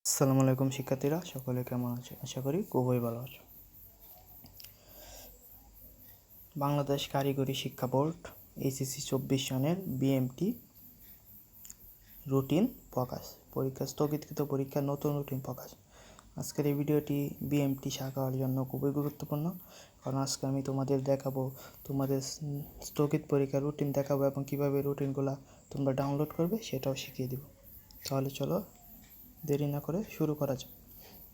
আসসালামু আলাইকুম শিক্ষার্থীরা, সকলে কেমন আছো? আশা করি খুবই ভালো আছো। বাংলাদেশ কারিগরি শিক্ষা বোর্ড এইচএসসি 24 সনের বিএমটি রুটিন প্রকাশ, পরীক্ষা স্থগিতকৃত পরীক্ষার নতুন রুটিন প্রকাশ। আজকের এই ভিডিওটি বিএমটি শাখার জন্য খুবই গুরুত্বপূর্ণ, কারণ আজকে আমি তোমাদের দেখাবো, তোমাদের স্থগিত পরীক্ষার রুটিন দেখাবো এবং কীভাবে রুটিনগুলো তোমরা ডাউনলোড করবে সেটাও শিখিয়ে দেব। তাহলে চলো দেরি না করে শুরু করা যাক।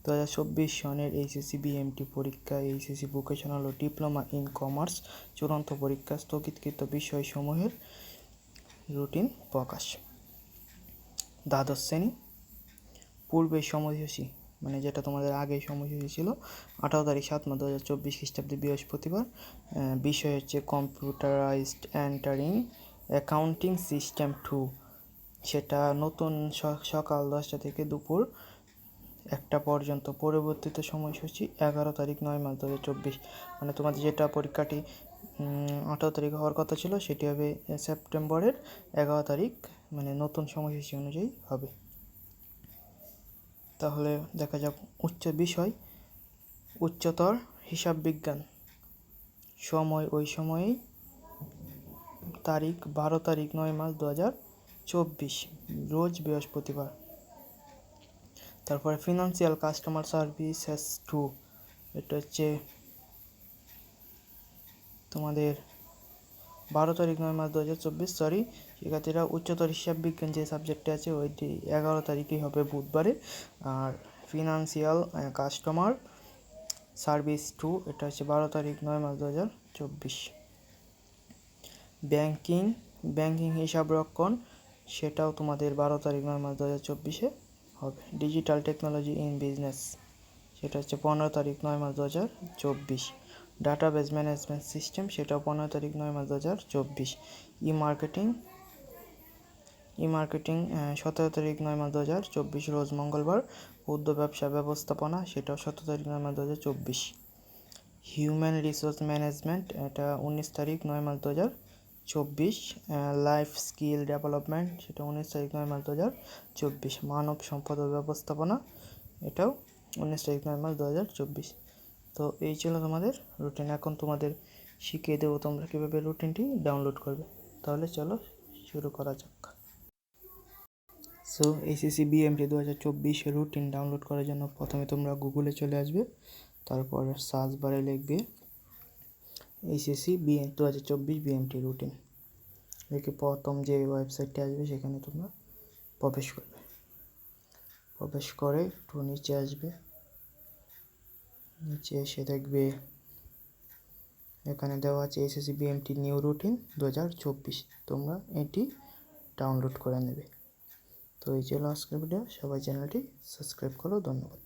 2024 সনের এইচএসসি বিএমটি পরীক্ষা, এইচএসসি ভোকেশনাল ও ডিপ্লোমা ইন কমার্স চূড়ান্ত পরীক্ষা স্থগিতকৃত বিষয়সমূহের রুটিন প্রকাশ। দ্বাদশ শ্রেণী পূর্বের সময়সূচি, মানে যেটা তোমাদের আগের সময়সূচি ছিল, 18 তারিখ 7/9/2024 খ্রিস্টাব্দে বৃহস্পতিবার। বিষয় হচ্ছে কম্পিউটারাইজড এন্টারিং অ্যাকাউন্টিং সিস্টেম 2। সেটা নতুন সকাল 10টা থেকে দুপুর 1টা পর্যন্ত। পরবর্তীতে সময়সূচি 11 তারিখ 9/9/2024, মানে তোমাদের যেটা পরীক্ষাটি 18 তারিখ হওয়ার কথা ছিল সেটি হবে সেপ্টেম্বরের 11 তারিখ, মানে নতুন সময়সূচি অনুযায়ী হবে। তাহলে দেখা যাক উচ্চ বিষয় উচ্চতর হিসাব বিজ্ঞান। সময় ওই সময়েই, তারিখ 12 তারিখ 9/2024, রোজ বৃহস্পতিবার। তারপরে ফিনান্সিয়াল কাস্টমার সার্ভিসেস 2, এটা হচ্ছে তোমাদের 12 তারিখ 9/2024। শিক্ষার্থীরা, উচ্চতর হিসাব বিজ্ঞান যে সাবজেক্টে আছে ওইটি 11 তারিখেই হবে, বুধবারে। আর ফিনান্সিয়াল কাস্টমার সার্ভিস 2, এটা হচ্ছে 12 তারিখ 9/2024। ব্যাংকিং হিসাবরক্ষণ, সেটাও তোমাদের 12 তারিখ 9/2024 হবে। ডিজিটাল টেকনোলজি ইন বিজনেস, সেটা হচ্ছে 15 তারিখ 9/2024। ডাটাবেস ম্যানেজমেন্ট সিস্টেম, সেটাও 15 তারিখ 9/2024। ই মার্কেটিং 17 তারিখ 9/2024, রোজ মঙ্গলবার। ক্ষুদ্র ব্যবসা ব্যবস্থাপনা, সেটাও 17 তারিখ 9/2024। হিউম্যান রিসোর্স ম্যানেজমেন্ট, এটা 19 তারিখ 9/2024। লাইফ স্কিল ডেভেলপমেন্ট, সেটা 19 তারিখ 9/2024। মানব সম্পদ ব্যবস্থাপনা, এটাও 19 তারিখ 9/2024। তো এই ছিল তোমাদের রুটিন। এখন তোমাদের শিখিয়ে দেবো তোমরা কীভাবে রুটিনটি ডাউনলোড করবে। তাহলে চলো শুরু করা যাক। So HSC BMT 2024 routine download করার জন্য প্রথমে তোমরা গুগলে চলে আসবে, তারপর সার্চ বারে লিখবে এইচএসসি 2024 বিএমটি রুটিন। লিখে প্রথম যে ওয়েবসাইটটি আসবে সেখানে তোমরা প্রবেশ করবে। প্রবেশ করে একটু নিচে আসবে, নিচে এসে দেখবে এখানে দেওয়া আছে এইচএসসি বিএমটি নিউ রুটিন 2024। তোমরা এটি ডাউনলোড করে নেবে। তো এই ছিল আজকের ভিডিও। সবাই চ্যানেলটি সাবস্ক্রাইব করো। ধন্যবাদ।